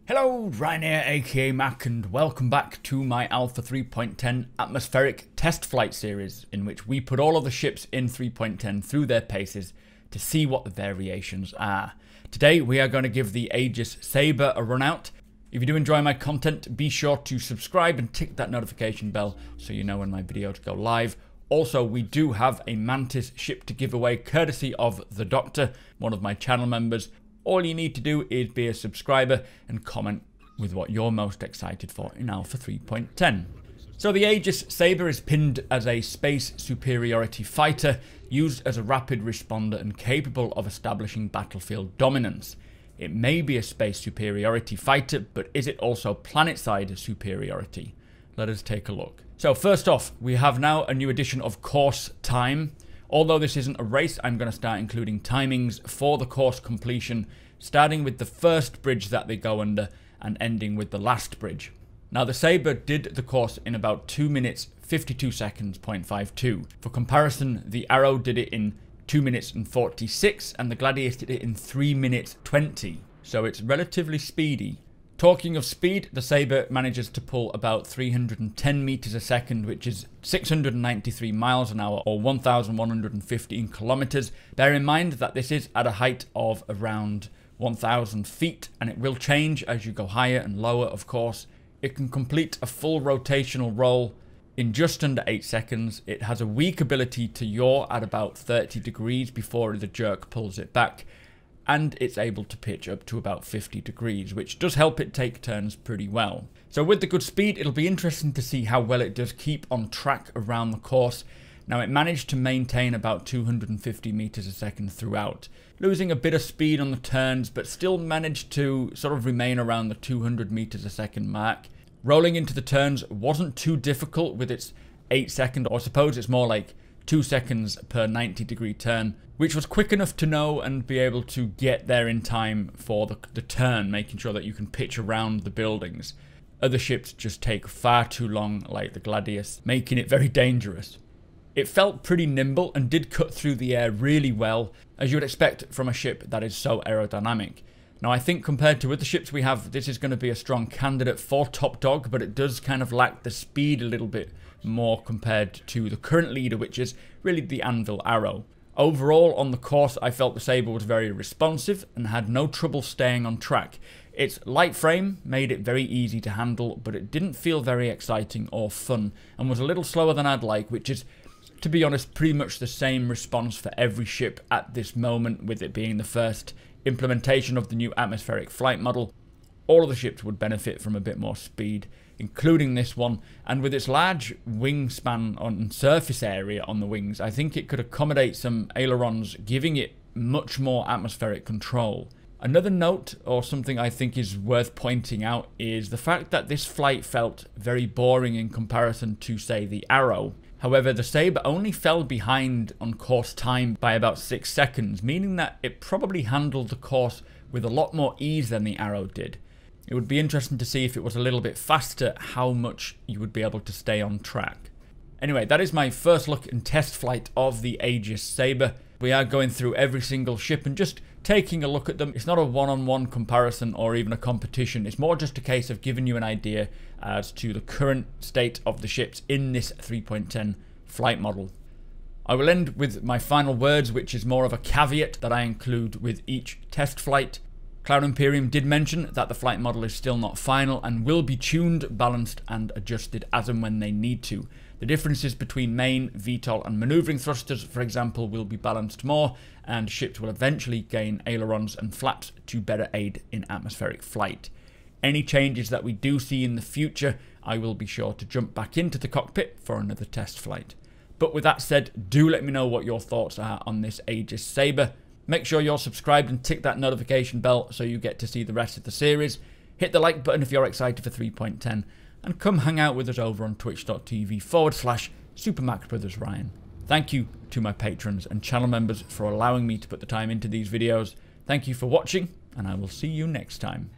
Hello, Ryan here, aka Mac, and welcome back to my Alpha 3.10 atmospheric test flight series, in which we put all of the ships in 3.10 through their paces to see what the variations are. Today we are going to give the Aegis Sabre a run out. If you do enjoy my content, be sure to subscribe and tick that notification bell so you know when my videos go live. Also, we do have a Mantis ship to give away courtesy of the Doctor, one of my channel members. All you need to do is be a subscriber and comment with what you're most excited for in Alpha 3.10. So the Aegis Sabre is pinned as a space superiority fighter, used as a rapid responder and capable of establishing battlefield dominance. It may be a space superiority fighter, but is it also planetside superiority? Let us take a look. So first off, we have now a new edition of course time. Although this isn't a race, I'm going to start including timings for the course completion, starting with the first bridge that they go under and ending with the last bridge. Now the Sabre did the course in about 2 minutes 52 seconds, 0.52. For comparison, the Arrow did it in 2 minutes and 46 and the Gladius did it in 3 minutes 20. So it's relatively speedy. Talking of speed, the Sabre manages to pull about 310 meters a second, which is 693 miles an hour or 1,115 kilometers. Bear in mind that this is at a height of around 1,000 feet, and it will change as you go higher and lower, of course. It can complete a full rotational roll in just under 8 seconds. It has a weak ability to yaw at about 30 degrees before the jerk pulls it back. And it's able to pitch up to about 50 degrees, which does help it take turns pretty well. So with the good speed, it'll be interesting to see how well it does keep on track around the course. Now it managed to maintain about 250 meters a second throughout, losing a bit of speed on the turns, but still managed to sort of remain around the 200 meters a second mark. Rolling into the turns wasn't too difficult with its 8 second, or I suppose it's more like 2 seconds per 90-degree turn, which was quick enough to know and be able to get there in time for the turn, making sure that you can pitch around the buildings. Other ships just take far too long, like the Gladius, making it very dangerous. It felt pretty nimble and did cut through the air really well, as you would expect from a ship that is so aerodynamic. Now I think compared to other ships we have, this is going to be a strong candidate for top dog, but it does kind of lack the speed a little bit more compared to the current leader, which is really the Anvil Arrow. Overall, on the course, I felt the Sabre was very responsive and had no trouble staying on track. Its light frame made it very easy to handle, but it didn't feel very exciting or fun, and was a little slower than I'd like, which is, to be honest, pretty much the same response for every ship at this moment, with it being the first implementation of the new atmospheric flight model. All of the ships would benefit from a bit more speed, including this one, and with its large wingspan on surface area on the wings, I think it could accommodate some ailerons, giving it much more atmospheric control. Another note, or something I think is worth pointing out, is the fact that this flight felt very boring in comparison to, say, the Arrow. However, the Sabre only fell behind on course time by about 6 seconds, meaning that it probably handled the course with a lot more ease than the Arrow did. It would be interesting to see if it was a little bit faster, how much you would be able to stay on track. Anyway, that is my first look and test flight of the Aegis Sabre. We are going through every single ship and just taking a look at them. It's not a one-on-one comparison or even a competition. It's more just a case of giving you an idea as to the current state of the ships in this 3.10 flight model. I will end with my final words, which is more of a caveat that I include with each test flight. Cloud Imperium did mention that the flight model is still not final and will be tuned, balanced and adjusted as and when they need to. The differences between main, VTOL and maneuvering thrusters, for example, will be balanced more, and ships will eventually gain ailerons and flaps to better aid in atmospheric flight. Any changes that we do see in the future, I will be sure to jump back into the cockpit for another test flight. But with that said, do let me know what your thoughts are on this Aegis Sabre. Make sure you're subscribed and tick that notification bell so you get to see the rest of the series. Hit the like button if you're excited for 3.10 and come hang out with us over on twitch.tv/supermacbrothers Ryan. Thank you to my patrons and channel members for allowing me to put the time into these videos. Thank you for watching, and I will see you next time.